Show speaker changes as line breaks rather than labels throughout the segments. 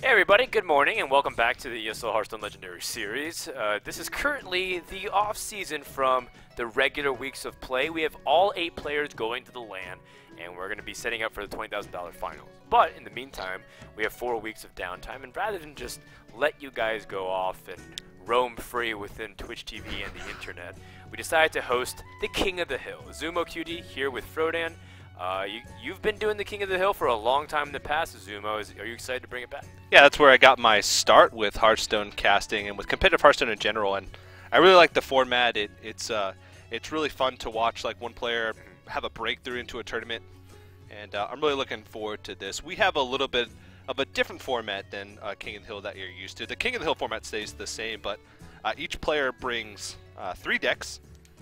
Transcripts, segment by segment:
Hey everybody, good morning and welcome back to the ESL Hearthstone Legendary Series. This is currently the off-season from the regular weeks of play. We have all 8 players going to the LAN and we're going to be setting up for the $20,000 finals. But in the meantime, we have 4 weeks of downtime, and rather than just let you guys go off and roam free within Twitch TV and the internet, we decided to host the King of the Hill. Zumo QD here with Frodan. You've been doing the King of the Hill for a long time in the past, Zumo. Are you excited to bring it back?
Yeah, that's where I got my start with Hearthstone casting and with competitive Hearthstone in general. And I really like the format. It's really fun to watch like one player have a breakthrough into a tournament, and I'm really looking forward to this. We have a little bit of a different format than King of the Hill that you're used to. The King of the Hill format stays the same, but each player brings 3 decks,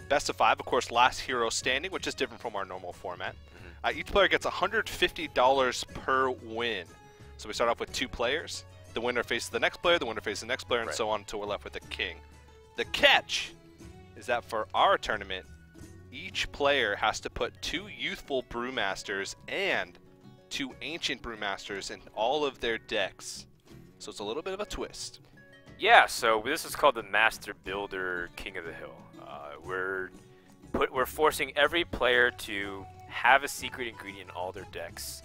best of 5, of course, last hero standing, which is different from our normal format. Each player gets $150 per win. So we start off with 2 players. The winner faces the next player, the winner faces the next player, and so on until we're left with a king. The catch is that for our tournament, each player has to put 2 youthful brewmasters and 2 ancient brewmasters in all of their decks. So it's a little bit of a twist.
Yeah, so this is called the Master Builder King of the Hill. We're forcing every player to have a secret ingredient in all their decks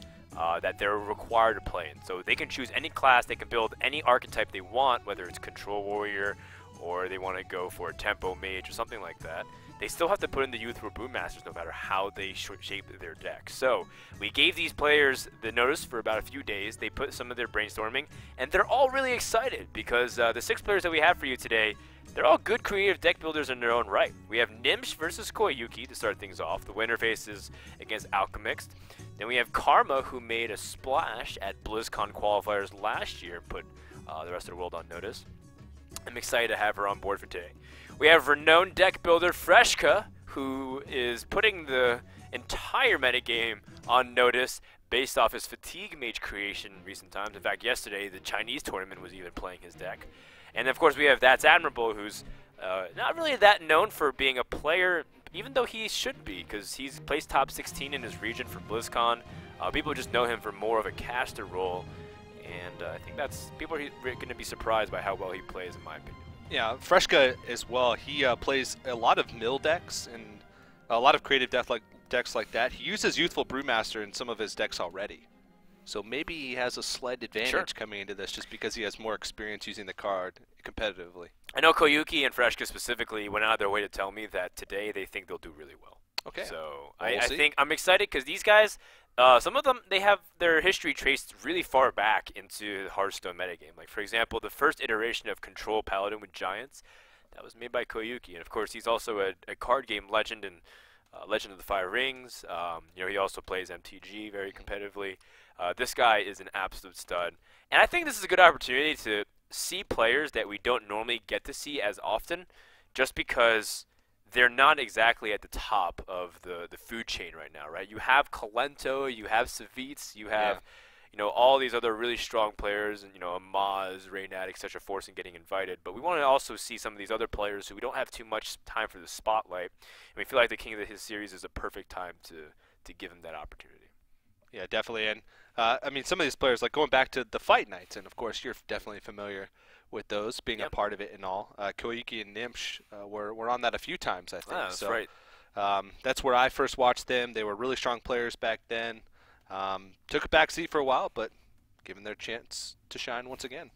that they're required to play in. So they can choose any class, they can build any archetype they want, whether it's Control Warrior or they want to go for a Tempo Mage or something like that. They still have to put in the Youthful Brewmasters no matter how they shape their deck. So we gave these players the notice for about a few days. They put some of their brainstorming, and they're all really excited because the 6 players that we have for you today, they're all good creative deck builders in their own right. We have Gnimsh versus Koyuki to start things off. The winner faces against Alchemist. Then we have Karma, who made a splash at BlizzCon qualifiers last year and put the rest of the world on notice. I'm excited to have her on board for today. We have renowned deck builder Freshka, who is putting the entire metagame on notice based off his Fatigue Mage creation in recent times. In fact, yesterday, the Chinese tournament was even playing his deck. And of course, we have That's Admirable, who's not really that known for being a player, even though he should be, because he's placed top 16 in his region for BlizzCon. People just know him for more of a caster role, and I think people are going to be surprised by how well he plays, in my opinion.
Yeah, Freshka as well. He plays a lot of mill decks and a lot of creative decks like that. He uses Youthful Brewmaster in some of his decks already. So maybe he has a slight advantage coming into this just because he has more experience using the card competitively.
I know Koyuki and Freshka specifically went out of their way to tell me that today they think they'll do really well.
Okay.
So I think I'm excited because these guys, some of them, they have their history traced really far back into the Hearthstone metagame. Like, for example, the first iteration of Control Paladin with Giants, that was made by Koyuki. And, of course, he's also a card game legend in Legend of the Fire Rings. You know, he also plays MTG very competitively. This guy is an absolute stud. And I think this is a good opportunity to see players that we don't normally get to see as often just because they're not exactly at the top of the food chain right now, right? You have Kalento, you have Savitz, you have you know, all these other really strong players, and you know, Amaz, Reynad, etc. forcing getting invited. But we want to also see some of these other players who we don't have too much time for the spotlight, and we feel like the King of his series is a perfect time to give him that opportunity.
Yeah, definitely. And I mean, some of these players, like going back to the Fight Nights, and of course you're definitely familiar with those, being a part of it and all. Koyuki and Gnimsh were on that a few times, I think.
That's right.
That's where I first watched them. They were really strong players back then. Took a backseat for a while, but given their chance to shine once again.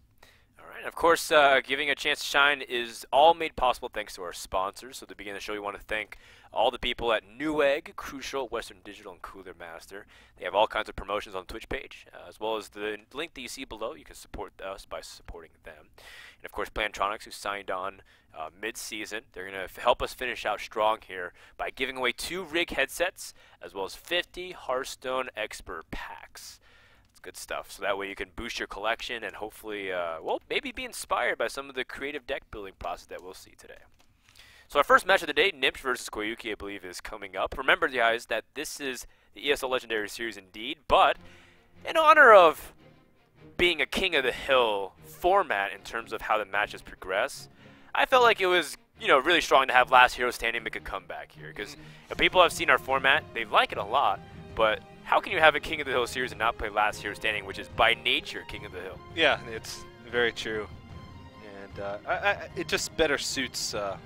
All right. Of course, giving a chance to shine is all made possible thanks to our sponsors. So to begin the show, we want to thank all the people at Newegg, Crucial, Western Digital, and Cooler Master. They have all kinds of promotions on the Twitch page, as well as the link that you see below. You can support us by supporting them. And of course, Plantronics, who signed on mid-season. They're going to help us finish out strong here by giving away 2 rig headsets, as well as 50 Hearthstone Expert packs. Good stuff. So that way you can boost your collection and hopefully, well, maybe be inspired by some of the creative deck building process that we'll see today. So our first match of the day, Gnimsh versus Koyuki, I believe, is coming up. Remember, guys, that this is the ESL Legendary Series indeed, but in honor of being a King of the Hill format in terms of how the matches progress, I felt like it was, you know, really strong to have Last Hero Standing make a comeback here because people have seen our format, they like it a lot, but How can you have a King of the Hill series and not play Last Hero Standing, which is by nature King of the Hill?
Yeah, it's very true. And it just better suits the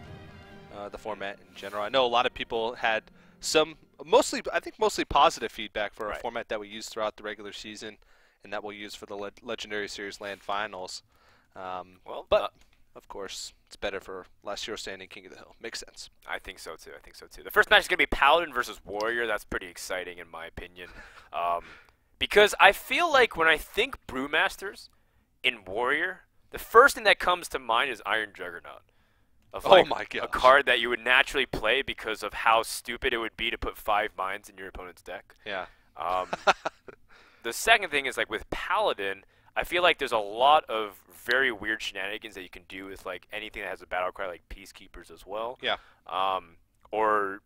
format in general. I know a lot of people had some, I think mostly positive feedback for a format that we use throughout the regular season and that we'll use for the Legendary Series LAN Finals. But of course, it's better for Last Hero Standing, King of the Hill. Makes sense.
I think so too. The first match is going to be Paladin versus Warrior. That's pretty exciting in my opinion. Because I feel like when I think Brewmasters in Warrior, the first thing that comes to mind is Iron Juggernaut.
Oh my god!
A card that you would naturally play because of how stupid it would be to put 5 mines in your opponent's deck.
Yeah.
The second thing is, like, with Paladin, I feel like there's a lot of very weird shenanigans that you can do with, like, anything that has a battle cry, like Peacekeepers as well.
Yeah.
Or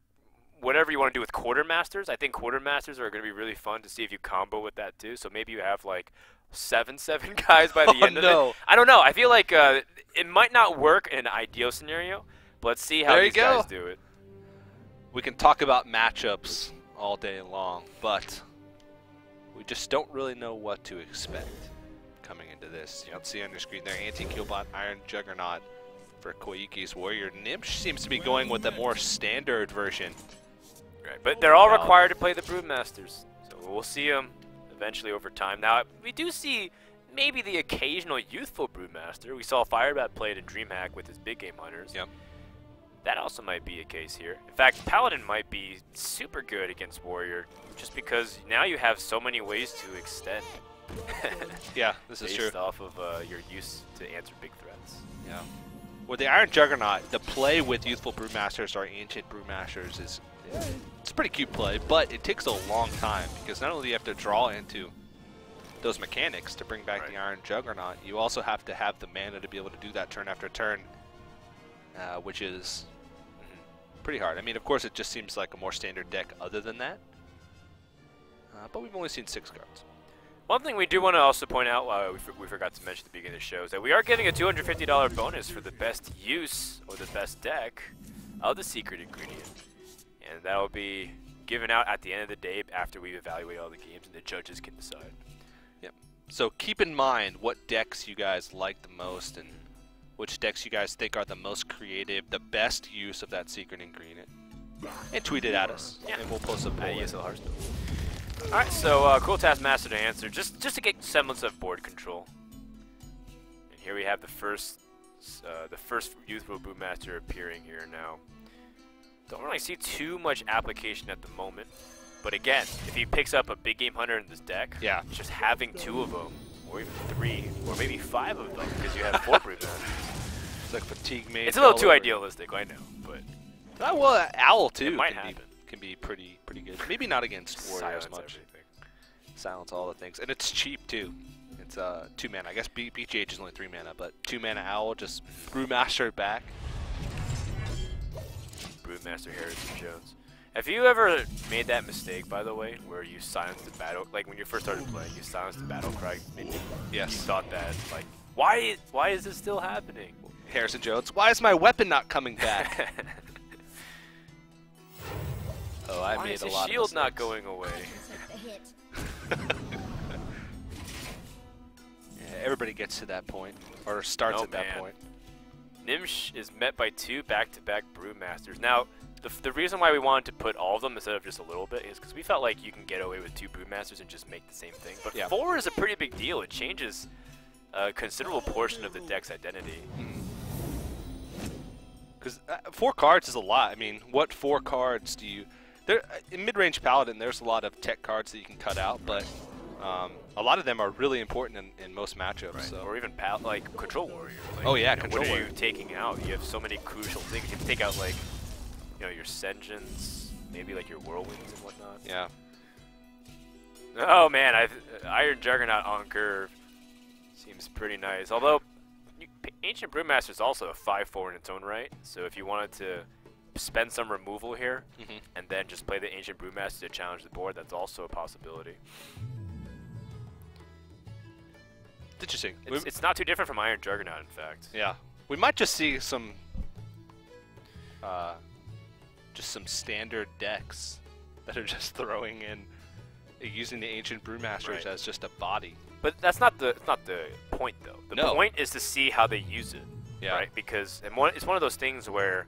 whatever you want to do with Quartermasters. I think Quartermasters are going to be really fun to see if you combo with that too. So maybe you have, like, 7/7 guys by the end of it. I don't know. I feel like it might not work in an ideal scenario, but let's see how these guys do it.
We can talk about matchups all day long, but we just don't really know what to expect coming into this. You don't see on your screen there, Anti-Killbot, Iron Juggernaut for Koyuki's Warrior. Gnimsh seems to be going with a more standard version.
Right, but they're all required to play the Brewmasters, so we'll see them eventually over time. Now, we do see maybe the occasional youthful Brewmaster. We saw Firebat play it in DreamHack with his big game hunters.
Yep.
That also might be a case here. In fact, Paladin might be super good against Warrior, just because now you have so many ways to extend.
Yeah, this is true.
Based off of your use to answer big threats.
Yeah. With the Iron Juggernaut, the play with youthful Brewmasters or ancient Brewmasters is it's a pretty cute play, but it takes a long time because not only do you have to draw into those mechanics to bring back the Iron Juggernaut, you also have to have the mana to be able to do that turn after turn, which is pretty hard. I mean, of course, it just seems like a more standard deck other than that, but we've only seen 6 cards.
One thing we do want to also point out, we forgot to mention at the beginning of the show, is that we are getting a $250 bonus for the best use or the best deck of the secret ingredient. And that will be given out at the end of the day after we evaluate all the games and the judges can decide.
Yep. So keep in mind what decks you guys like the most and which decks you guys think are the most creative, the best use of that secret ingredient. And tweet it at us, and we'll post a poll.
ESL Hearthstone. Alright, so KoTH Master to answer, just to get semblance of board control. And here we have the first youthful Brewmaster appearing here now. Don't really see too much application at the moment, but again, if he picks up a big game hunter in this deck, just having 2 of them, or even 3, or maybe 5 of them, because you have 4 Brewmasters.
It's like fatigue made.
It's a little too idealistic, I know, but
well, Owl too.
It might happen.
Can be pretty good. Maybe not against Warrior as much.
Everything.
Silence all the things, and it's cheap too. It's 2 mana. I guess BGH is only 3 mana, but 2 mana Owl just Brewmaster back.
Brewmaster Harrison Jones. Have you ever made that mistake, by the way, where you silenced the battle, like when you first started playing, you silenced the battle cry?
Yes.
You thought that, like, why is this still happening?
Harrison Jones, why is my weapon not coming back? Oh, I made a lot of mistakes.
Shield not going away?
Yeah, everybody gets to that point, or starts at that point.
Gnimsh is met by 2 back-to-back Brewmasters. Now, the reason why we wanted to put all of them instead of just a little bit is because we felt like you can get away with 2 Brewmasters and just make the same thing. But 4 is a pretty big deal. It changes a considerable portion of the deck's identity.
Because 4 cards is a lot. I mean, what 4 cards do you... in mid-range Paladin, there's a lot of tech cards that you can cut out, but a lot of them are really important in most matchups. So.
Or even like Control Warrior. Like,
Control Warrior.
What are you taking out? You have so many crucial things. You can take out, like, your Sengens, maybe like your Whirlwinds and whatnot.
Yeah.
Oh man, Iron Juggernaut on curve seems pretty nice. Although Ancient Brewmaster is also a 5/4 in its own right. So if you wanted to spend some removal here and then just play the Ancient Brewmaster to challenge the board, that's also a possibility.
Interesting.
It's not too different from Iron Juggernaut, in fact.
Yeah. We might just see some standard decks that are just throwing in using the Ancient Brewmasters as just a body.
But that's not the point though. The
No.
point is to see how they use it,
Yeah.
right? Because it's one of those things where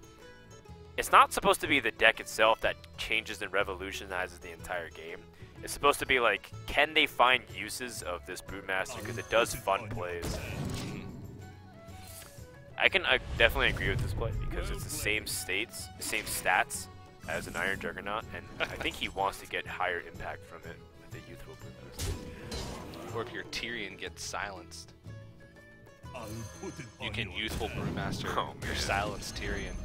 it's not supposed to be the deck itself that changes and revolutionizes the entire game. It's supposed to be like, can they find uses of this Brewmaster because it does fun plays. I definitely agree with this play because it's the same stats as an Iron Juggernaut, and I think he wants to get higher impact from it with the Youthful Brewmaster.
Or if your Tyrion gets silenced, you can Youthful Brewmaster your silenced Tyrion.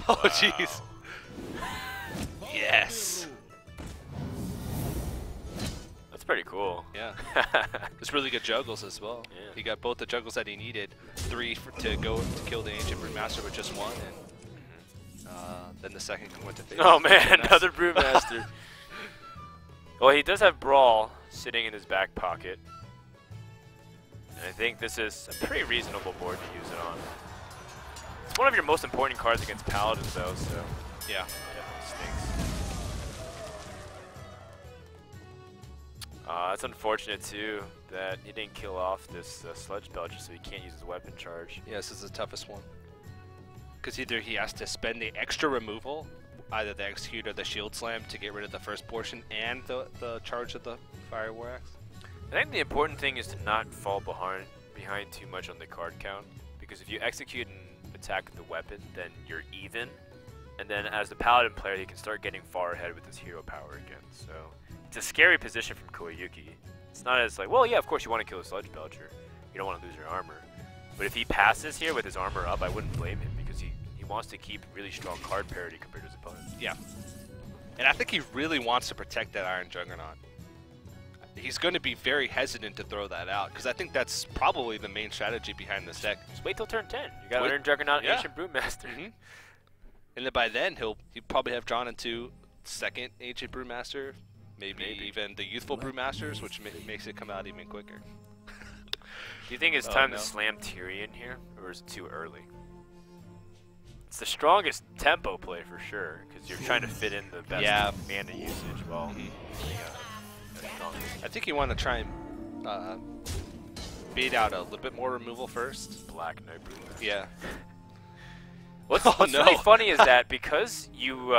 Oh, jeez. Yes.
That's pretty cool.
Yeah. It's really good juggles as well.
Yeah.
He got both the juggles that he needed. 3 to kill the Ancient Brewmaster with just 1, and then the second went to face.
Oh man, another Brewmaster. Well, he does have Brawl sitting in his back pocket. And I think this is a pretty reasonable board to use it on. It's one of your most important cards against Paladins though, so
yeah.
Definitely stinks. It's unfortunate too that he didn't kill off this Sludge Belcher, so he can't use his weapon charge.
Yeah, this is the toughest one. Because either he has to spend the extra removal, either the Execute or the Shield Slam, to get rid of the first portion and the charge of the Fire War Axe.
I think the important thing is to not fall behind too much on the card count, because if you execute and attack with the weapon, then you're even, and then as the Paladin player, he can start getting far ahead with his hero power again. So it's a scary position from Koyuki. It's not as like, well, yeah, of course you want to kill a Sludge Belcher. You don't want to lose your armor. But if he passes here with his armor up, I wouldn't blame him because he wants to keep really strong card parity compared to his opponent.
Yeah. And I think he really wants to protect that Iron Juggernaut. He's going to be very hesitant to throw that out because I think that's probably the main strategy behind this deck.
Just wait till turn 10. You got Iron Juggernaut,
yeah.
Ancient Brewmaster.
And then by then he'll probably have drawn into second Ancient Brewmaster, maybe even the Youthful Brewmasters, which makes it come out even quicker.
Do you think it's time to slam Tyrion here, or is it too early? It's the strongest tempo play for sure, because you're trying to fit in the best mana usage while
I think you want to try and bait out a little bit more removal first.
Black Knight Brewmaster.
Yeah.
What's really funny is that because you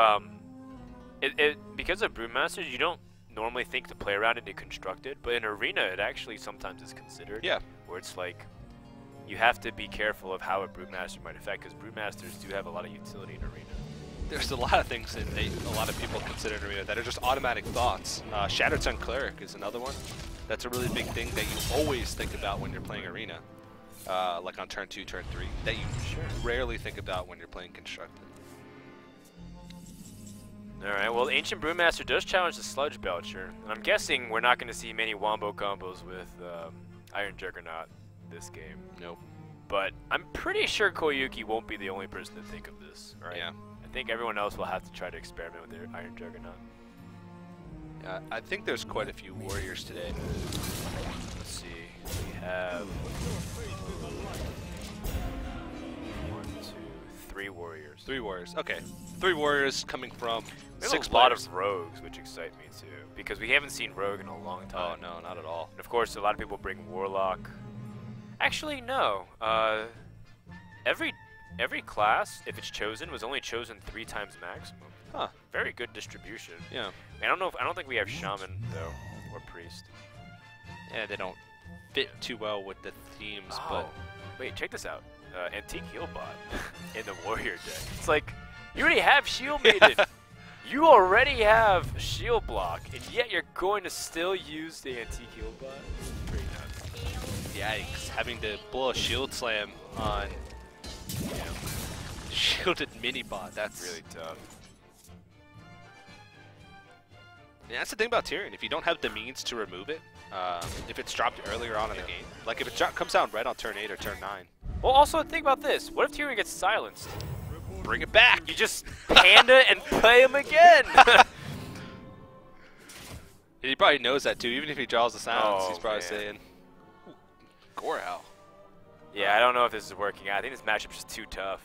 because of Brewmasters, you don't normally think to play around it and construct it, but in Arena it actually sometimes is considered.
Yeah.
Where it's like you have to be careful of how a Brewmaster might affect, because Brewmasters do have a lot of utility in Arena.
There's a lot of things that a lot of people consider in Arena that are just automatic thoughts. Shattered Sun Cleric is another one. That's a really big thing that you always think about when you're playing Arena. Like on turn 2, turn 3, that you rarely think about when you're playing Constructed.
Alright, well, Ancient Brewmaster does challenge the Sludge Belcher, and I'm guessing we're not going to see many Wombo combos with Iron Juggernaut this game.
Nope.
But I'm pretty sure Koyuki won't be the only person to think of this, right?
Yeah.
I think everyone else will have to try to experiment with their Iron Juggernaut.
Yeah, I think there's quite a few warriors today.
Let's see. We have 1, 2, 3 warriors.
3 warriors. Okay. 3 warriors coming from
We have
6
a lot
players.
of rogues, which excite me too, because we haven't seen rogue in a long
Oh
time.
no, not at all.
And of course, a lot of people bring warlock. Actually, no. Every class, if it's chosen, was only chosen 3 times maximum.
Huh.
Very good distribution.
Yeah.
I don't think we have shaman though, or priest.
Yeah, they don't fit too well with the themes, but
wait, check this out. Antique heal bot in the warrior deck. It's like you already have shield maiden. You already have shield block, and yet you're going to still use the antique heal bot. Pretty nuts.
yikes, having to blow a shield slam on shielded mini bot. That's
really tough.
Yeah, that's the thing about Tyrion. If you don't have the means to remove it, if it's dropped earlier on in the game, like if it comes down red on turn 8 or turn 9.
Well, also think about this. What if Tyrion gets silenced?
Bring it back.
You just panda and play him again.
He probably knows that too. Even if he draws the silence, he's probably saying, Gorehowl.
Yeah, I don't know if this is working out. I think this matchup's just too tough.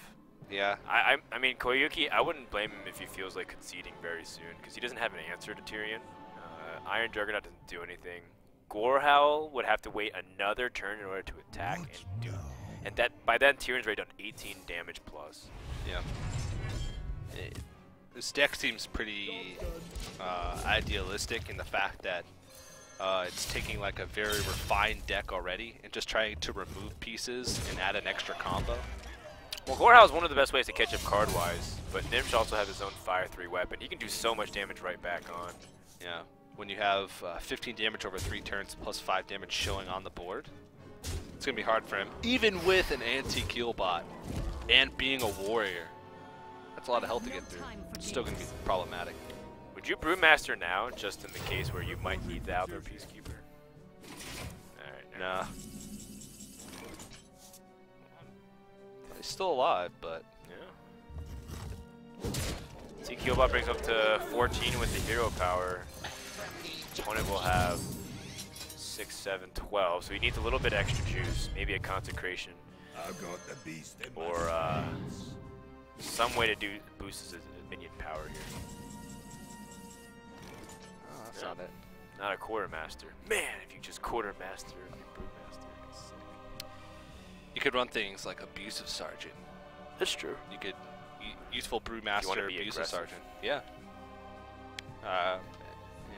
Yeah.
I mean, Koyuki, I wouldn't blame him if he feels like conceding very soon, because he doesn't have an answer to Tyrion. Iron Juggernaut doesn't do anything. Gorehowl would have to wait another turn in order to attack and do, and that by then Tyrion's already done 18 damage plus.
Yeah. This deck seems pretty idealistic in the fact that it's taking like a very refined deck already and just trying to remove pieces and add an extra combo.
Well, Gorehowl is one of the best ways to catch up card-wise, but Gnimsh also has his own Fire 3 weapon. He can do so much damage right back on.
Yeah, when you have 15 damage over 3 turns plus 5 damage showing on the board, it's going to be hard for him. Even with an anti-kill bot and being a warrior, that's a lot of health to get through. It's still going to be problematic.
Would you Brewmaster now, just in the case where you might need the Outdoor Peacekeeper? Alright,
nah. He's still alive, but
yeah. T-Killbot brings up to 14 with the hero power. Opponent will have 6, 7, 12, so he needs a little bit extra juice, maybe a consecration, or some way to boost his minion power here.
oh, that's not it.
Not a Quartermaster. Man, if you just Quartermaster your Brewmaster, it's sick.
You could run things like Abusive Sergeant.
That's true.
You could useful Brewmaster, Abusive
aggressive.
Sergeant. Yeah.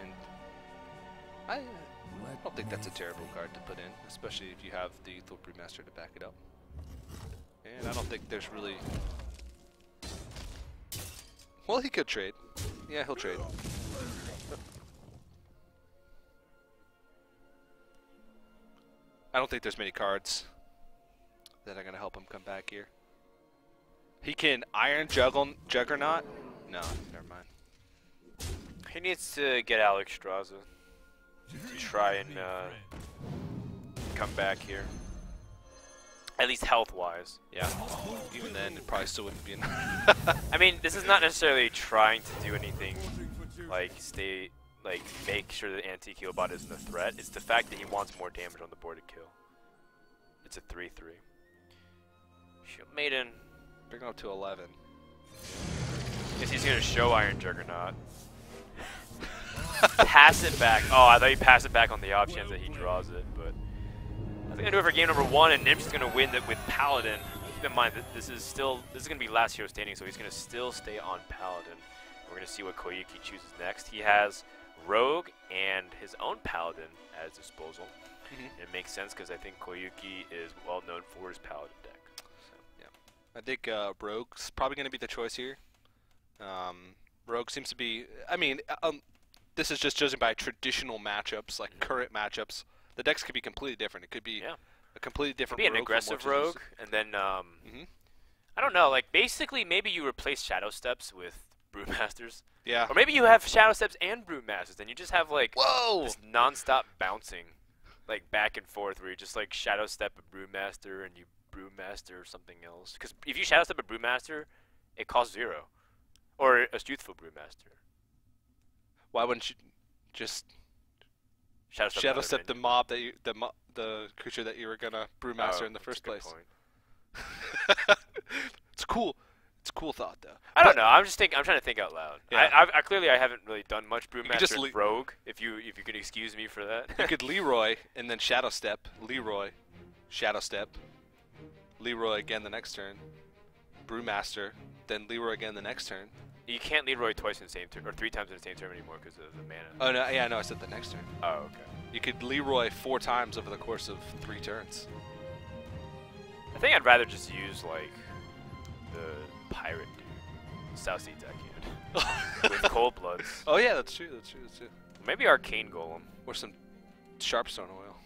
And I don't think that's a terrible card to put in, especially if you have the Lethal Brewmaster to back it up. And I don't think there's really... Well, he could trade. Yeah, he'll trade. I don't think there's many cards that are going to help him come back here. He can Iron Juggernaut? No, never mind.
He needs to get Alex Straza to try and come back here. At least health-wise.
Yeah. Even then, it probably still wouldn't be enough.
I mean, this is not necessarily trying to do anything like make sure that anti-Killbot isn't a threat. It's the fact that he wants more damage on the board to kill. It's a 3-3. Shield Maiden.
Bring him up to 11.
Guess he's gonna show Iron Juggernaut. Pass it back. Oh, I thought he passed it back on the off chance that he draws it, but I think I'm gonna do it for game number 1, and Gnimsh is gonna win that with Paladin. Keep in mind that this is gonna be last hero standing, so he's gonna still stay on Paladin. We're gonna see what Koyuki chooses next. He has Rogue and his own Paladin at his disposal. It makes sense because I think Koyuki is well known for his Paladin deck. So.
Yeah, I think Rogue's probably going to be the choice here. Rogue seems to be. I mean, this is just judging by traditional matchups, like current matchups. The decks could be completely different. It could be a completely different.
Could be an aggressive Rogue, and then I don't know. Like basically, maybe you replace Shadow Steps with Brewmasters.
Yeah.
Or maybe you have Shadow Steps and Brewmasters, and you just have like
whoa
this non-stop bouncing, like back and forth, where you just like Shadow Step a Brewmaster and you Brewmaster something else. Because if you Shadow Step a Brewmaster, it costs 0, or a Youthful Brewmaster.
Why wouldn't you just
Shadow
Step the mob that the creature that you were gonna Brewmaster in the first place? It's cool. It's a cool thought, though.
I don't know. I'm trying to think out loud.
Yeah.
I clearly I haven't really done much Brewmaster
with
Rogue. If you can excuse me for that.
You could Leroy and then Shadow Step, Leroy, Shadow Step, Leroy again the next turn, Brewmaster, then Leroy again the next turn.
You can't Leroy twice in the same turn, or 3 times in the same turn anymore because of the mana.
Oh no, yeah, no, I said the next turn.
Oh, okay.
You could Leroy 4 times over the course of 3 turns.
I think I'd rather just use like the pirate dude, South Sea Deckhand, with Cold Bloods.
Oh yeah, that's true. That's true. That's true.
Maybe Arcane Golem
or some Sharpstone oil.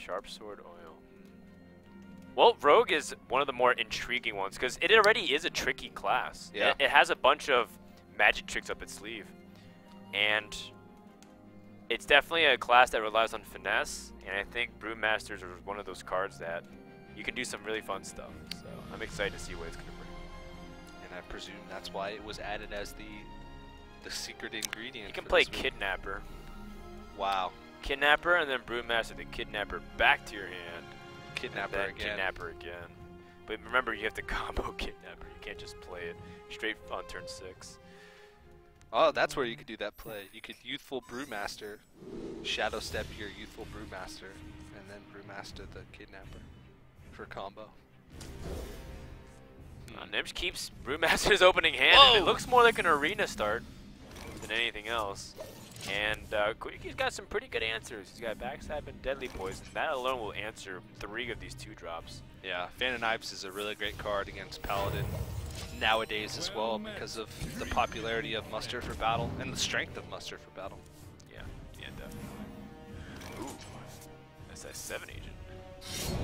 Sharp Sword Oil. Well, Rogue is one of the more intriguing ones because it already is a tricky class.
Yeah.
It has a bunch of magic tricks up its sleeve, and it's definitely a class that relies on finesse. And I think Brewmasters are one of those cards that you can do some really fun stuff. So I'm excited to see what it's going to bring.
And I presume that's why it was added as the secret ingredient.
You can play Kidnapper.
Wow.
Kidnapper and then Brewmaster the Kidnapper back to your hand.
Kidnapper
and then
again.
Kidnapper again. But remember, you have to combo Kidnapper. You can't just play it straight on turn 6.
Oh, that's where you could do that play. You could Youthful Brewmaster, Shadow Step your Youthful Brewmaster, and then Brewmaster the Kidnapper for combo.
Gnimsh keeps Brewmaster's opening hand, and it looks more like an arena start than anything else. And Koyuki's got some pretty good answers. He's got Backstab and Deadly Poison. That alone will answer 3 of these 2 drops.
Yeah, Fan of Knives is a really great card against Paladin nowadays as well because of the popularity of Muster for Battle and the strength of Muster for Battle.
Yeah, definitely. Ooh, SS7 agent.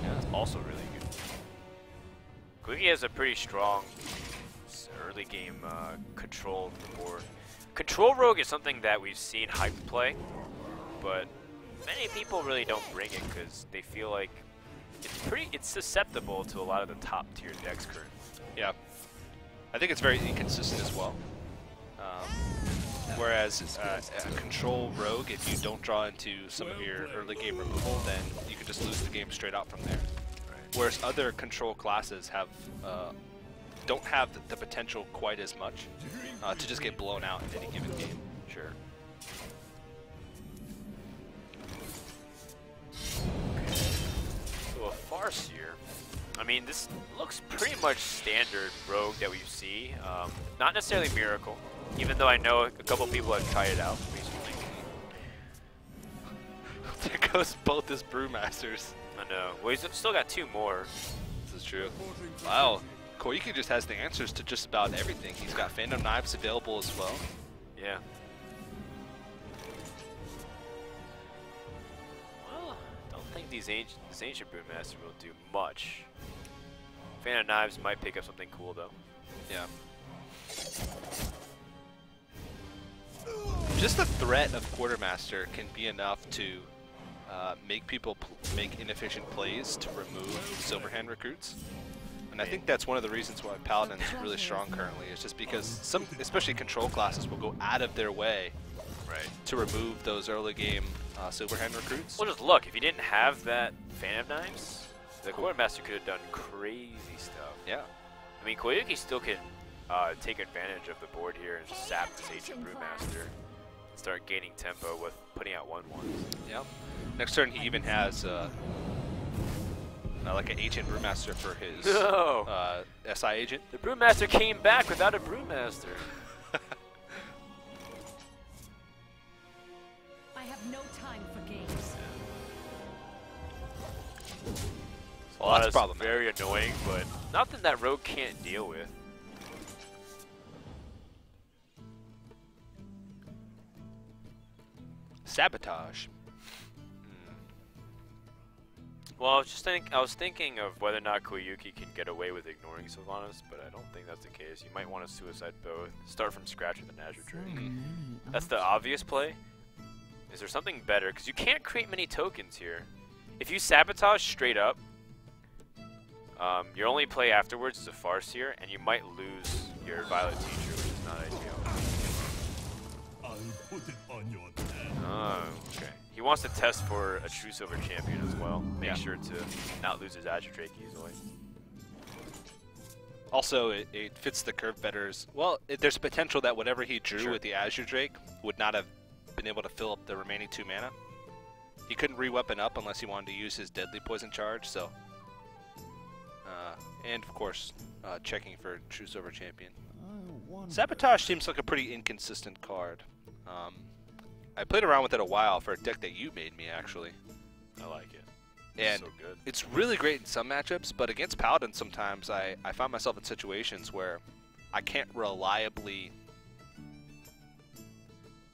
Yeah, that's also really good. Koyuki has a pretty strong early game control of the board. Control Rogue is something that we've seen Hype play, but many people really don't bring it because they feel like it's susceptible to a lot of the top tier decks currently.
Yeah, I think it's very inconsistent as well. Whereas a Control Rogue, if you don't draw into some of your early game removal, then you can just lose the game straight out from there. Right. Whereas other Control classes have don't have the potential quite as much to just get blown out in any given game.
Sure. So a Farseer. I mean, this looks pretty much standard Rogue that we see. Not necessarily Miracle, even though I know a couple people have tried it out recently.
There goes both his Brewmasters.
I know. Well, he's still got 2 more.
This is true. Wow. Koyuki just has the answers to just about everything. He's got Phantom Knives available as well.
Yeah. Well, I don't think this Ancient Brewmaster will do much. Phantom Knives might pick up something cool, though.
Yeah. Just the threat of Quartermaster can be enough to make people make inefficient plays to remove Silverhand recruits. And I think that's one of the reasons why Paladin's really strong currently, is just because some, especially control classes, will go out of their way to remove those early game Silverhand recruits.
Well, just look, if you didn't have that Phantom Knives, the Quartermaster could have done crazy stuff.
Yeah.
I mean, Koyuki still can take advantage of the board here and sap this Ancient Brewmaster and start gaining tempo with putting out 1/1s.
Yeah. Next turn, he even has like an Ancient Brewmaster for his SI agent.
The Brewmaster came back without a Brewmaster.
I have no time for games.
Well, that's very annoying, but nothing that Rogue can't deal with.
Sabotage.
Well, I was thinking of whether or not Koyuki can get away with ignoring Sylvanas, but I don't think that's the case. You might want to suicide both. Start from scratch with an Azure Drake. That's the obvious play. Is there something better? Because you can't create many tokens here. If you sabotage straight up, your only play afterwards is a Farseer, and you might lose your Violet Teacher, which is not ideal.
I'll put it on your tab.
Oh, okay. He wants to test for a True Silver Champion as well. Make sure to not lose his Azure Drake easily.
Also, it fits the curve better. Well, there's a potential that whatever he drew with the Azure Drake would not have been able to fill up the remaining 2 mana. He couldn't re-weapon up unless he wanted to use his Deadly Poison charge, so... and, of course, checking for True Silver Champion. Sabotage seems like a pretty inconsistent card. I played around with it a while for a deck that you made me, actually.
I like it.
And
so good.
It's really great in some matchups, but against Paladin sometimes I find myself in situations where I can't reliably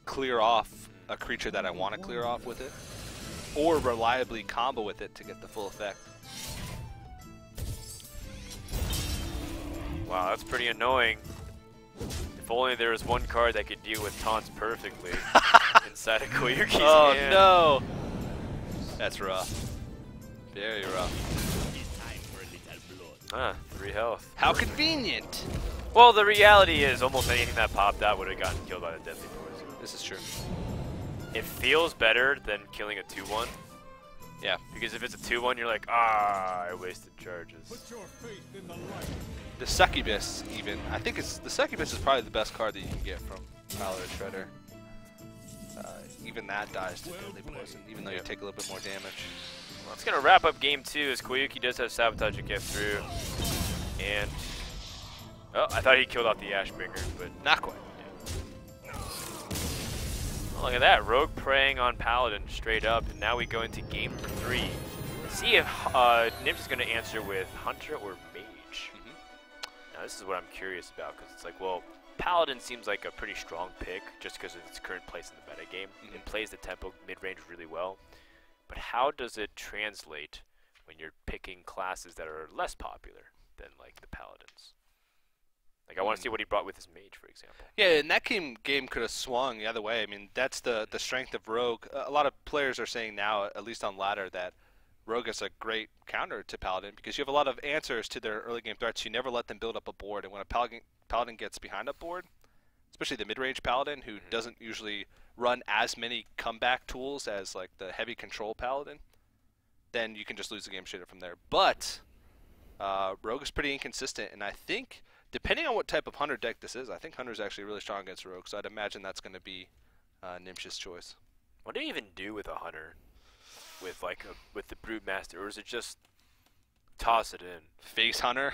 clear off a creature that I want to clear off with it, or reliably combo with it to get the full effect.
Wow, that's pretty annoying. If only there was one card that could deal with taunts perfectly inside of Koyuki's hand.
Oh no! That's rough. Very rough.
Ah, 3 health.
How convenient!
Well, the reality is almost anything that popped out would have gotten killed by the Deadly Poison.
This is true.
It feels better than killing a 2/1.
Yeah.
Because if it's a 2/1, you're like, ah, I wasted charges.
Put your faith in the light.
The Succubus, even. I think the Succubus is probably the best card that you can get from Paladin Shredder. Even that dies to Deadly Poison, even though you take a little bit more damage.
Well, it's going to wrap up game 2 as Koyuki does have Sabotage to get through. And, oh, I thought he killed off the Ashbringer, but
Not quite.
oh, look at that. Rogue preying on Paladin straight up. And now we go into game number 3. See if Gnimsh is going to answer with Hunter or Mage. Now, this is what I'm curious about, because it's like, well, Paladin seems like a pretty strong pick just because of its current place in the metagame. It plays the tempo mid-range really well. But how does it translate when you're picking classes that are less popular than like the Paladins? Like I want to see what he brought with his Mage, for example.
Yeah, and that game could have swung the other way. I mean, that's the strength of Rogue. A lot of players are saying now, at least on ladder, that Rogue is a great counter to Paladin because you have a lot of answers to their early game threats. You never let them build up a board, and when a Paladin gets behind a board, especially the mid-range Paladin who doesn't usually run as many comeback tools as like the heavy control Paladin, then you can just lose the game straight up from there. But Rogue is pretty inconsistent, and I think depending on what type of Hunter deck this is, I think Hunter's actually really strong against Rogue, so I'd imagine that's going to be Gnimsh's choice.
What do you even do with a Hunter? With the Broodmaster, or is it just toss it in?
Face Hunter?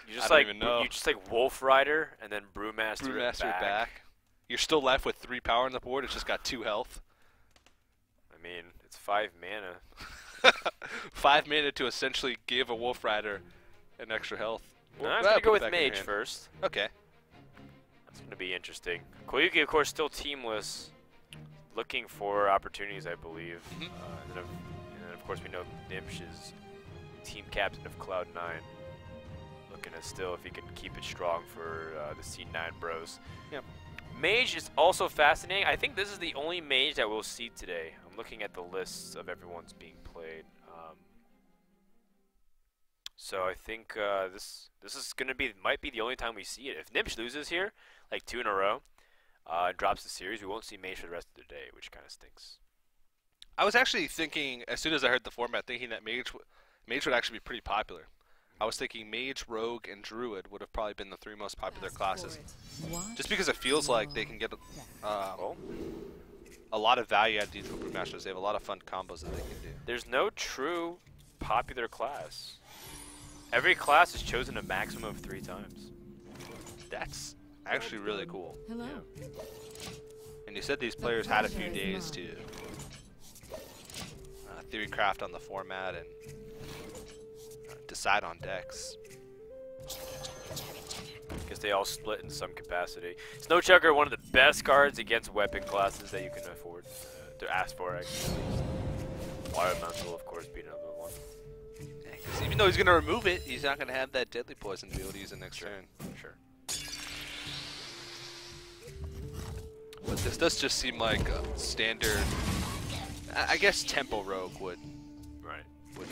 You just
I don't even know.
You just like Wolf Rider and then Brewmaster back.
You're still left with 3 power on the board. It's just got 2 health.
I mean, it's 5 mana.
5 mana to essentially give a Wolf Rider an extra health.
No, I'm gonna go with Mage first.
Okay.
That's gonna be interesting. Koyuki, of course, still teamless, looking for opportunities, I believe. And then of course, we know Gnimsh is team captain of Cloud9. Looking to still if he can keep it strong for the C9 bros.
Yep.
Mage is also fascinating. I think this is the only Mage that we'll see today. I'm looking at the lists of everyone's being played. So I think this is gonna might be the only time we see it. If Gnimsh loses here, like 2 in a row, and drops the series, we won't see Mage for the rest of the day, which kind of stinks.
I was actually thinking, as soon as I heard the format, thinking that Mage would actually be pretty popular. I was thinking Mage, Rogue, and Druid would have probably been the 3 most popular classes. Just because it feels like they can get a lot of value out of these Group Masters. They have a lot of fun combos that they can do.
There's no true popular class. Every class is chosen a maximum of 3 times.
That's actually really cool.
Hello.
Yeah.
And you said these players had a few days to theory craft on the format and decide on decks.
Because they all split in some capacity. Snowchucker, one of the best cards against weapon classes that you can afford to ask for, actually. Water Mantle, of course, being another one.
Yeah, 'cause even though he's going to remove it, he's not going to have that Deadly Poison to be able to use it next turn.
Sure.
But this does just seem like a standard. I guess Tempo Rogue would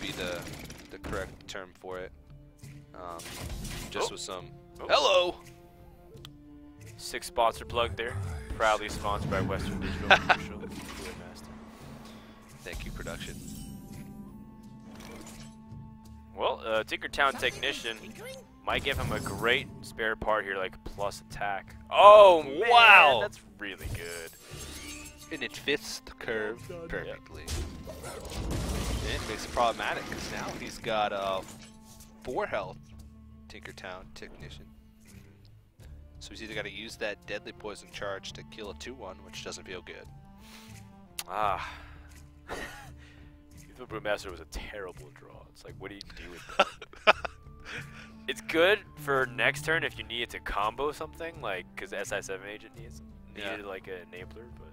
be the correct term for it. Just with some. Hello.
6 sponsor plug there. Proudly sponsored by Western Digital. Commercial. Master.
Thank you, production.
Well, Tinkertown Technician might give him a great spare part here, like plus attack. Oh, man,
wow!
That's really good.
And it fits the curve perfectly. It makes it problematic because now he's got 4 health. Tinkertown Technician. So he's either got to use that Deadly Poison charge to kill a 2-1, which doesn't feel good.
Ah. Youthful Brewmaster was a terrible draw. It's like, what do you do with that? It's good for next turn if you need it to combo something, like, because the SI7 agent needed like an enabler, but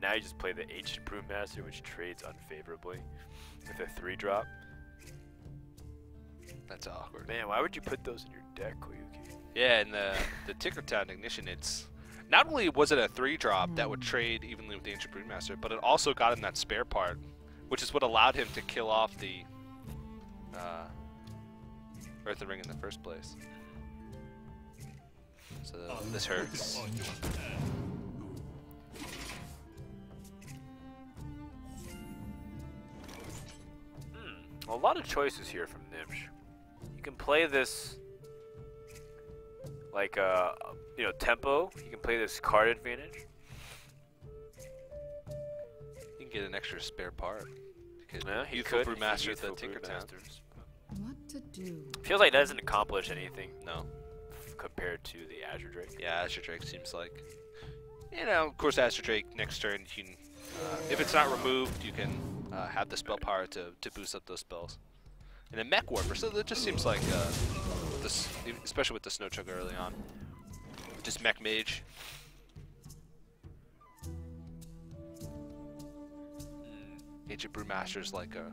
now you just play the Ancient Brewmaster, which trades unfavorably with a 3-drop.
That's awkward.
Man, why would you put those in your deck, Koyuki?
Yeah, and the Tinkertown Ignition, it's not only was it a 3-drop that would trade evenly with the Ancient Broodmaster, but it also got him that spare part, which is what allowed him to kill off the Earth Ring in the first place. So this hurts.
A lot of choices here from Gnimsh. You can play this like you know, tempo. You can play this card advantage.
You can get an extra spare part.
Yeah, he
Youthful
could.
Brewmaster
Youthful
at the Tinkertown.
Brewmasters.
What to do?
Feels like that doesn't accomplish anything
No.
compared to the Azure Drake.
Yeah, Azure Drake seems like, you know, of course Azure Drake next turn you can, if it's not removed, you can have the spell power to boost up those spells. And a Mech Warper, so that just seems like, this, especially with the Snow Chugger early on, just Mech Mage. Ancient Brewmaster's like a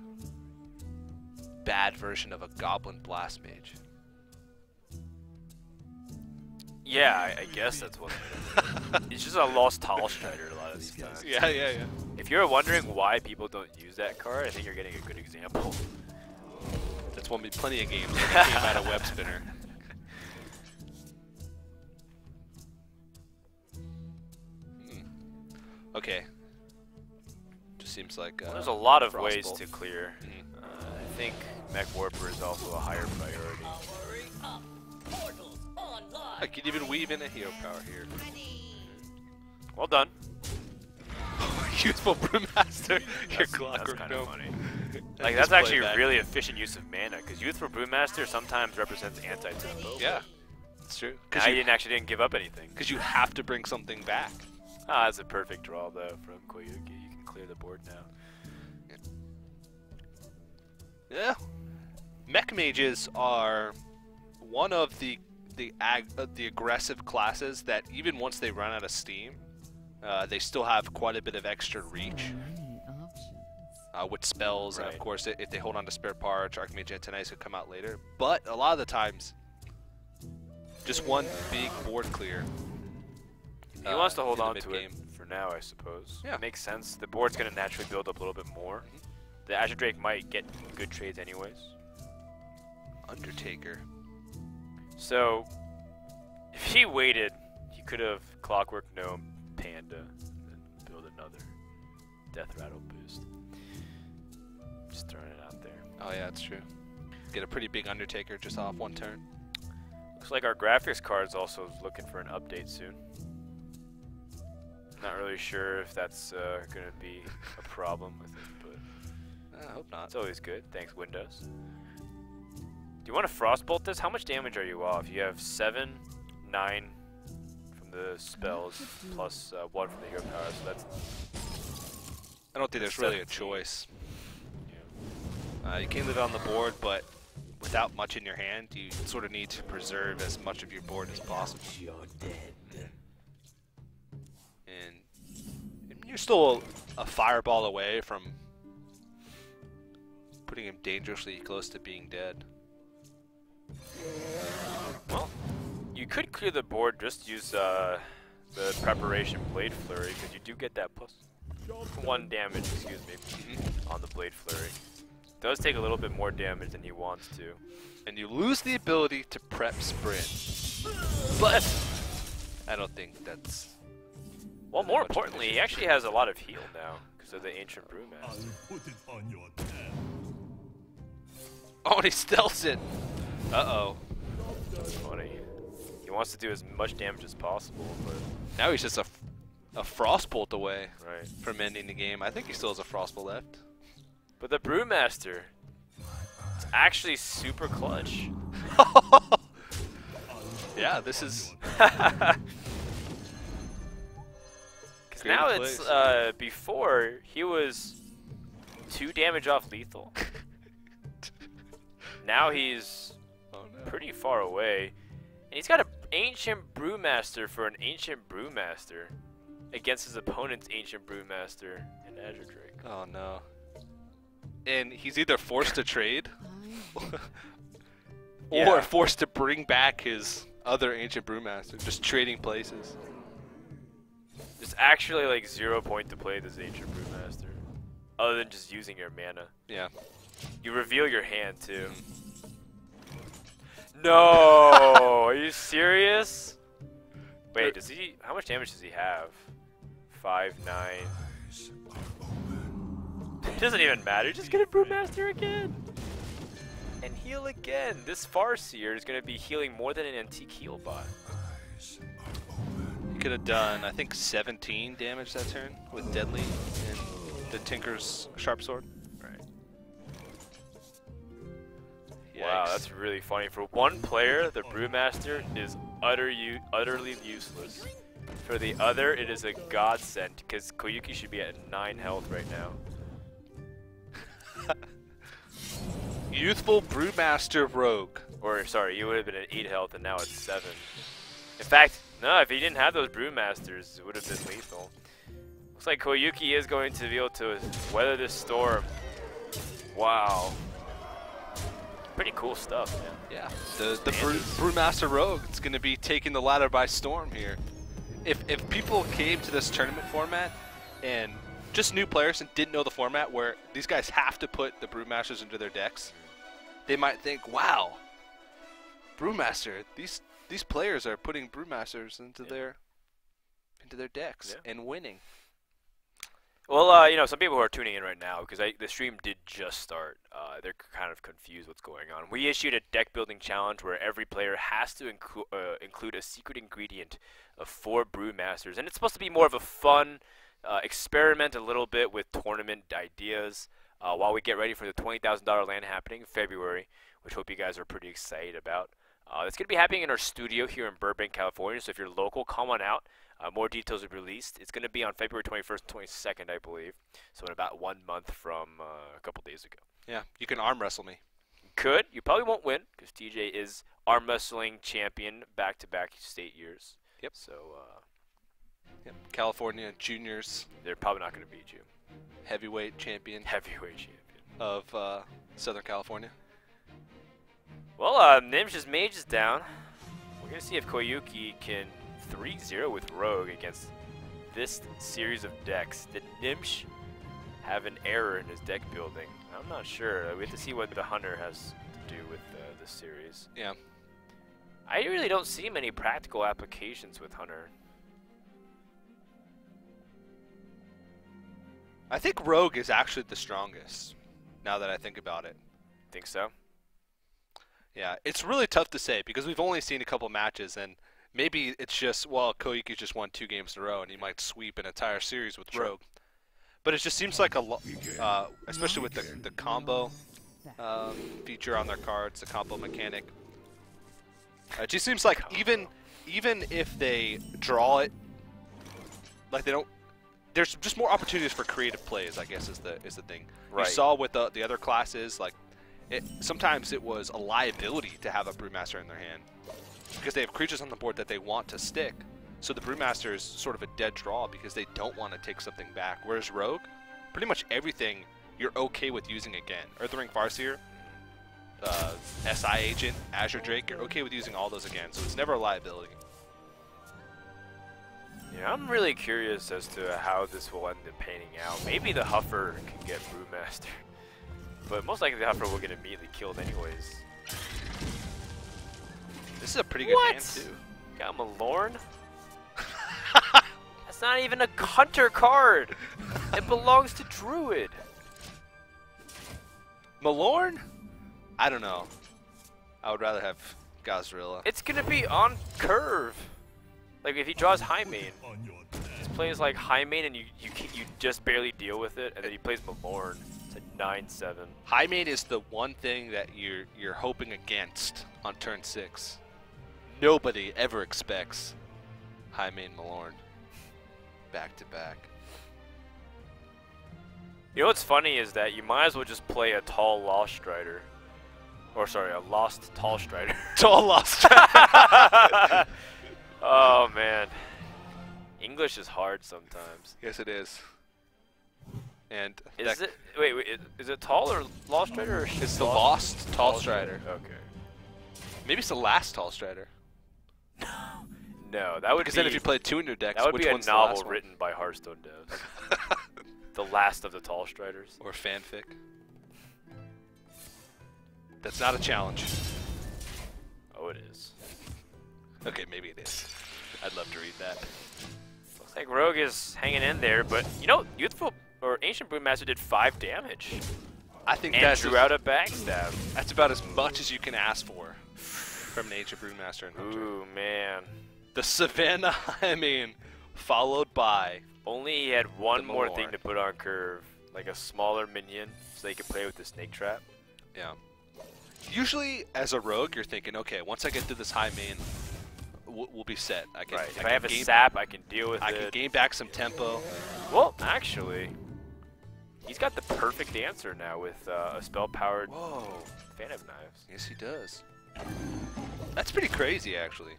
bad version of a Goblin Blast Mage.
Yeah, I guess that's what it's just a lost Tall Strider a lot of these times.
Yeah.
If you're wondering why people don't use that card, I think you're getting a good example.
That's won me plenty of games when it came out of Web Spinner. Okay. Just seems like
Well, there's a lot of
Frostbolt.
ways to clear. I think Mech Warper is also a higher priority.
I can even weave in a hero power here.
Well done.
Useful Brewmaster. Your
That's
Clockwork
kind of
Gnome.
funny.
And
Like
just
that's
play
actually
back.
really efficient use of mana, because Youthful Brewmaster sometimes represents anti-tempo.
Yeah, it's true.
Now you didn't give up anything.
Because you have to bring something back.
Ah, that's a perfect draw though from Koyuki. You can clear the board now.
Yeah. Mech Mages are one of the aggressive classes that even once they run out of steam, they still have quite a bit of extra reach.
Many options.
With spells, and of
Right.
course, if they hold on to spare parts, Archmage Antinais could come out later. But a lot of the times, just one big board clear.
He wants to hold
in the
on to it
mid-game.
for now, I suppose.
Yeah.
It makes sense. The board's going to naturally build up a little bit more. The Azure Drake might get good trades anyways.
Undertaker.
So, if he waited, he could have Clockwork Gnome, Panda, and build another Death Rattle boost. Just throwing it out there.
Oh yeah, that's true. Get a pretty big Undertaker just off one turn.
Looks like our graphics card's also looking for an update soon. Not really sure if that's going to be a problem with it, but
I hope not.
it's always good. Thanks, Windows. Do you want to Frostbolt this? How much damage are you off? You have 7, 9 from the spells, plus 1 from the hero power, so that's...
I don't think there's really a
17.
choice.
Yeah.
You can leave it on the board, but without much in your hand, you sort of need to preserve as much of your board as possible. And you're still a fireball away from putting him dangerously close to being dead.
Well, you could clear the board, just use the preparation Blade Flurry, because you do get that plus 1 damage, excuse me, on the Blade Flurry. Does take a little bit more damage than he wants to.
And you lose the ability to prep sprint. But I don't think that's...
Well,
really
more
much of an
importantly,
issue.
he actually has a lot of heal now, because of the Ancient
I'll
Brewmaster.
put it on your tab.
Oh, and he stealths it! Uh-oh.
That's funny. He wants to do as much damage as possible, but...
Now he's just a Frostbolt away
Right.
from ending the game. I think he still has a Frostbolt left.
But the Brewmaster, it's actually super clutch.
Yeah, this is...
Because
Creative
now it's,
plays.
before, he was 2 damage off lethal. Now he's
Oh, no.
pretty far away. And he's got an Ancient Brewmaster for an Ancient Brewmaster against his opponent's Ancient Brewmaster and Azure Drake.
Oh, no. And he's either forced to trade or
Yeah.
forced to bring back his other Ancient Brewmaster, just trading places.
There's actually like 0 point to play this Ancient Brewmaster, other than just using your mana.
Yeah.
You reveal your hand too. No, are you serious? Wait, does he? How much damage does he have? 5, 9. It doesn't even matter. Just get a Brewmaster again, and heal again. This Farseer is gonna be healing more than an Antique Heal bot.
He could have done, I think, 17 damage that turn with Deadly and the Tinker's Sharp Sword.
Right.
Yikes.
Wow, that's really funny. For one player, the Brewmaster is utterly useless. For the other, it is a godsend because Koyuki should be at 9 health right now.
Youthful Brewmaster Rogue.
Or, sorry, you would have been at 8 health and now it's 7. In fact, no, if he didn't have those Brewmasters, it would have been lethal. Looks like Koyuki is going to be able to weather this storm. Wow. Pretty cool stuff, man.
Yeah, the Brewmaster Rogue. It's going to be taking the ladder by storm here. If people came to this tournament format and just new players and didn't know the format where these guys have to put the Brewmasters into their decks, they might think, wow, Brewmaster, these players are putting Brewmasters into their decks and winning.
Well, you know, some people who are tuning in right now, because the stream did just start, they're kind of confused what's going on. We issued a deck building challenge where every player has to include a secret ingredient of 4 Brewmasters, and it's supposed to be more of a fun experiment a little bit with tournament ideas while we get ready for the $20,000 LAN happening in February, which hope you guys are pretty excited about. It's going to be happening in our studio here in Burbank, California, so if you're local, come on out. More details will be released. It's going to be on February 21st and 22nd, I believe. So in about 1 month from a couple days ago.
Yeah, you can arm wrestle me.
You could. You probably won't win because TJ is arm wrestling champion back-to-back state years.
Yep.
So
yep. California Juniors.
They're probably not going to beat you.
Heavyweight champion.
Heavyweight champion.
Of Southern California.
Well, Gnimsh's mage is down. We're going to see if Koyuki can 3-0 with Rogue against this series of decks. Did Gnimsh have an error in his deck building? I'm not sure. We have to see what the Hunter has to do with this series.
Yeah.
I really don't see many practical applications with Hunter.
I think Rogue is actually the strongest, now that I think about it.
Think so?
Yeah, it's really tough to say because we've only seen a couple matches, and maybe it's just, well, Koyuki just won 2 games in a row, and he might sweep an entire series with Rogue. But it just seems like a lot, especially with the combo feature on their cards, the combo mechanic. It just seems like even if they draw it, like they don't, there's just more opportunities for creative plays, I guess is the thing.
Right.
You saw with the other classes, like sometimes it was a liability to have a Brewmaster in their hand because they have creatures on the board that they want to stick. So the Brewmaster is sort of a dead draw because they don't want to take something back. Whereas Rogue, pretty much everything you're okay with using again. Earthring Farseer, SI Agent, Azure Drake, you're okay with using all those again. So it's never a liability.
Yeah, I'm really curious as to how this will end up panning out. Maybe the Huffer can get Brewmaster. But most likely the Huffer will get immediately killed anyways.
This is a pretty good hand too.
Got Malorn? That's not even a Hunter card. It belongs to Druid.
Malorn? I don't know. I would rather have Gazrilla.
It's gonna be on curve. Like if he draws High Main, he plays like High Main and you just barely deal with it, and then he plays Malorn. It's a 9/7.
High Main is the one thing that you're hoping against on turn 6. Nobody ever expects High Main Malorn back to back.
You know what's funny is that you might as well just play a tall Lost Strider. Or sorry, a Lost Tall Strider.
Tall Lost.
Oh man. English is hard sometimes.
Yes it is. And
is it wait, is it tall or Lost Strider or
it's the Lost Tall Strider.
Okay.
Maybe it's the last Tall Strider.
No, that would
because
be,
then if you play 2 in your decks,
that would
which
be a
one's
novel
the last
written by Hearthstone devs. The last of the Tall Striders.
Or fanfic. That's not a challenge.
Oh, it is.
Okay, maybe it is. I'd love to read that.
Looks like Rogue is hanging in there, but you know, Youthful or Ancient Brewmaster did 5 damage.
I think
and
that's
drew out a backstab.
That's about as much as you can ask for from an Ancient Brewmaster and Hunter.
Ooh man.
The Savannah, I mean, followed by...
Only he had one
The
more
Malorn.
thing to put on curve, like a smaller minion, so they could play with the snake trap.
Yeah. Usually, as a rogue, you're thinking, okay, once I get through this high main, we'll be set. I can,
Right. If
can
I have a
gain,
sap, I can deal with
I
it.
can gain back some tempo.
Well, actually, he's got the perfect answer now with a spell-powered
Whoa.
Fan of Knives.
Yes, he does. That's pretty crazy, actually.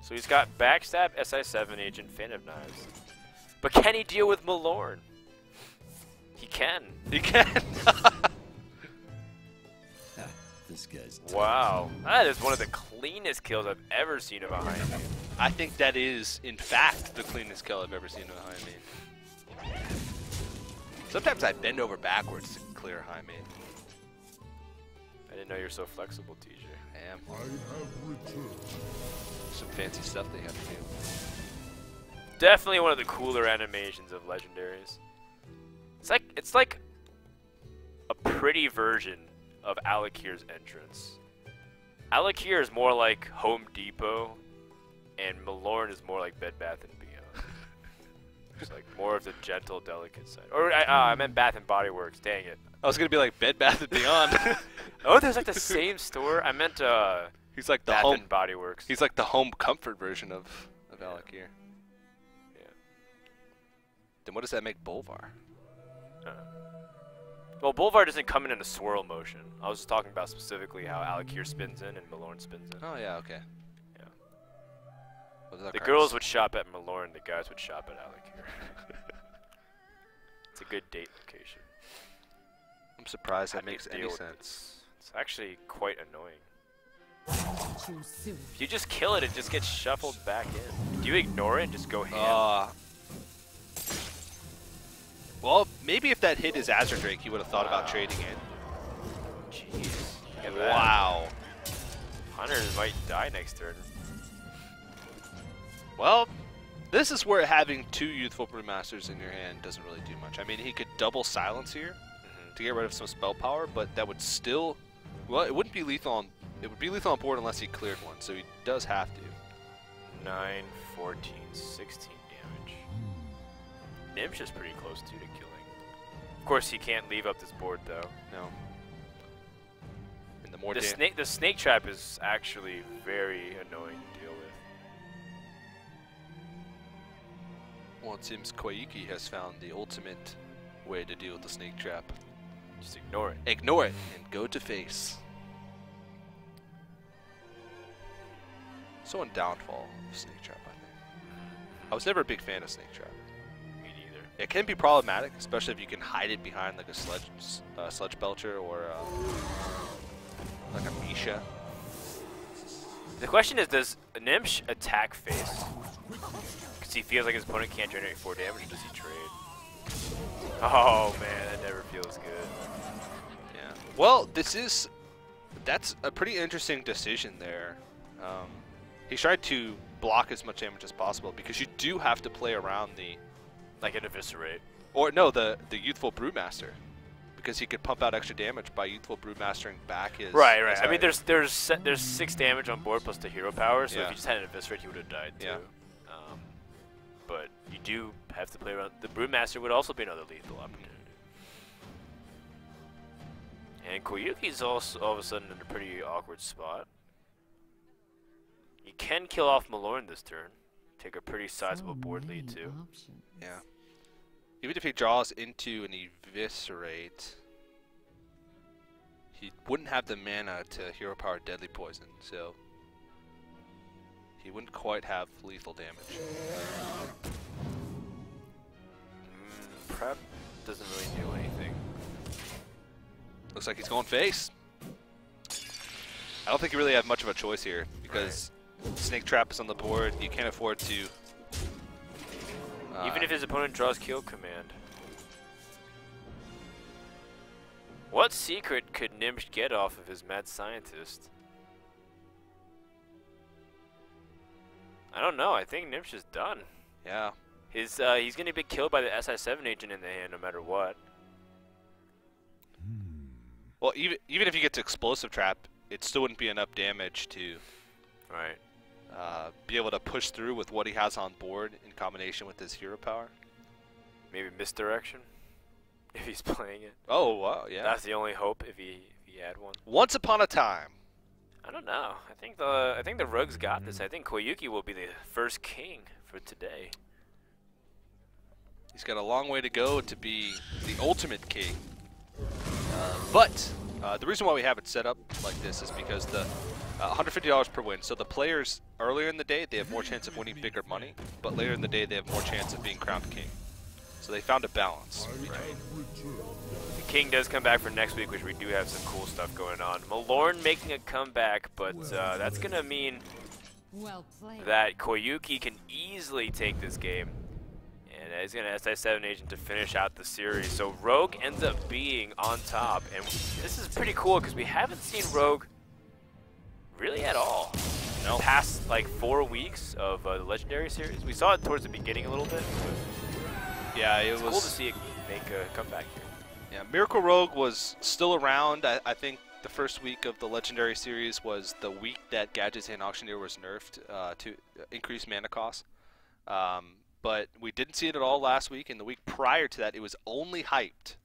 So he's got Backstab, SI7 Agent, Fan of Knives. But can he deal with Malorn? He can.
He can.
This guy's
Wow. That is one of the cleanest kills I've ever seen of a high main.
I think that is, in fact, the cleanest kill I've ever seen in a high main. Sometimes I bend over backwards to clear a high main.
I didn't know you're so flexible, TJ.
I am.
I have returned.
Some fancy stuff they have to do.
Definitely one of the cooler animations of legendaries. It's like a pretty version of Alakir's entrance. Alakir is more like Home Depot, and Malorn is more like Bed Bath & Beyond. It's like more of the gentle, delicate side. Or I meant Bath & Body Works. Dang it.
I was gonna be like Bed Bath & Beyond.
Oh, there's like the same store. I meant
He's like the
Bath
home.
& Body Works.
He's like the home comfort version of Alakir.
Yeah.
Then what does that make Bolvar?
Well, Bolvar doesn't come in a swirl motion. I was just talking about specifically how Alakir spins in and Malorn spins in.
Oh yeah, okay.
Yeah.
What is that
The
card?
girls would shop at Malorn, the guys would shop at Alakir. It's a good date location.
I'm surprised that
How do you
makes
deal
any
with
sense.
this? It's actually quite annoying.
Too soon.
If you just kill it, it just gets shuffled back in. Do you ignore it and just go ham?
Well, maybe if that hit his Azure Drake, he would have thought about trading it.
Jeez. Look at that.
Wow.
Hunters might die next turn.
Well, this is where having two Youthful Brewmasters in your hand doesn't really do much. I mean, he could double silence here to get rid of some spell power, but that would still, well, it wouldn't be lethal on, it would be lethal on board unless he cleared one, so he does have to.
9, 14, 16 damage. Gnimsh is pretty close to killing. Of course, he can't leave up this board though.
No. And the more
The snake trap is actually very annoying to deal with.
well, it seems Koyuki has found the ultimate way to deal with the snake trap.
Just ignore it.
Ignore it and go to face. So in downfall of snake trap, I think. I was never a big fan of snake trap.
Me neither.
It can be problematic, especially if you can hide it behind like a sludge belcher or like a Misha.
The question is, does Gnimsh attack face? Because he feels like his opponent can't generate 4 damage, or does he trade? Oh man, that never feels good.
Yeah. Well, that's a pretty interesting decision there. He tried to block as much damage as possible because you do have to play around the,
Like an eviscerate.
or no, the Youthful Brewmaster, because he could pump out extra damage by Youthful Brewmastering back his.
Right, right.
his
I mean,
item.
there's 6 damage on board plus the hero power, so
Yeah.
if you just had an eviscerate, he would have died too.
Yeah.
But you do have to play around. The Brewmaster would also be another lethal opportunity. And Koyuki's also all of a sudden in a pretty awkward spot. You can kill off Malorn this turn. Take a pretty sizable board lead too.
Options.
Yeah. Even if he draws into an eviscerate, he wouldn't have the mana to hero power deadly poison, so he wouldn't quite have lethal damage.
Prep doesn't really do anything.
Looks like he's going face. I don't think you really have much of a choice here because Snake Trap is on the board. You can't afford to.
Even if his opponent draws kill command. What secret could Gnimsh get off of his mad scientist? I don't know. I think Gnimsh is done.
Yeah.
He's gonna be killed by the SI7 agent in the hand no matter what.
Well, even if he gets Explosive Trap, it still wouldn't be enough damage to
Right.
be able to push through with what he has on board in combination with his hero power.
Maybe misdirection if he's playing it.
Oh, wow, yeah.
That's the only hope if he had one.
Once upon a time.
I don't know. I think the Rogues got this. I think Koyuki will be the first king for today.
He's got a long way to go to be the ultimate king. But the reason why we have it set up like this is because the $150 per win. So the players earlier in the day, they have more chance of winning bigger money, but later in the day, they have more chance of being crowned king. So they found a balance.
The king does come back for next week, which we do have some cool stuff going on. Malorn making a comeback, but that's going to mean
Well played.
that Koyuki can easily take this game. And he's going to SI7 agent to finish out the series. So Rogue ends up being on top. And this is pretty cool because we haven't seen Rogue really at all.
No.
Past like 4 weeks of the Legendary series. We saw it towards the beginning a little bit.
Yeah, it
It's
was
cool to see it make a comeback here.
Yeah, Miracle Rogue was still around. I think the first week of the Legendary Series was the week that Gadget's Hand Auctioneer was nerfed to increase mana cost. But we didn't see it at all last week, and the week prior to that, it was only Hyped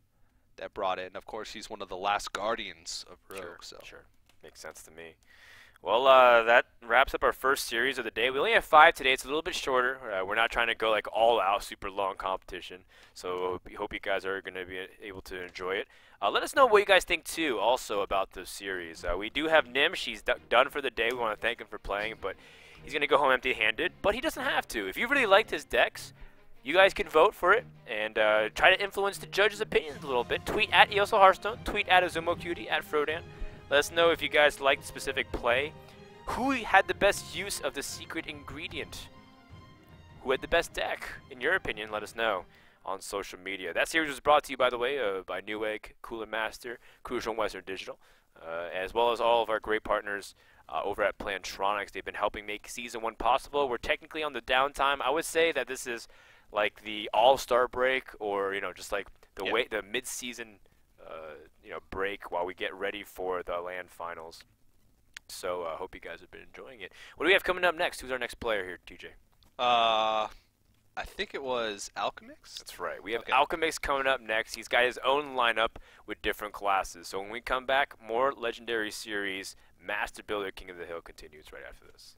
that brought it. And of course, he's one of the last guardians of Rogue.
Sure. Makes sense to me. Well, that wraps up our first series of the day. We only have 5 today. It's a little bit shorter. We're not trying to go like all out, super long competition. So we hope you guys are going to be able to enjoy it. Let us know what you guys think too, also about the series. We do have Gnimsh. He's done for the day. We want to thank him for playing, but he's going to go home empty-handed. But he doesn't have to. If you really liked his decks, you guys can vote for it and try to influence the judges' opinions a little bit. Tweet at ESL Hearthstone. Tweet at AzumoCutie, at Frodan. Let us know if you guys liked specific play. Who had the best use of the secret ingredient? Who had the best deck? In your opinion, let us know on social media. That series was brought to you, by the way, by Newegg, Cooler Master, Crucial and Western Digital, as well as all of our great partners over at Plantronics. They've been helping make Season 1 possible. We're technically on the downtime. I would say that this is like the All-Star break or, just like the mid-season break while we get ready for the LAN finals. So I hope you guys have been enjoying it. What do we have coming up next? Who's our next player here, TJ?
I think it was Alchemix.
That's right. We have Alchemix coming up next. He's got his own lineup with different classes. So when we come back, more Legendary Series, Master Builder, King of the Hill continues right after this.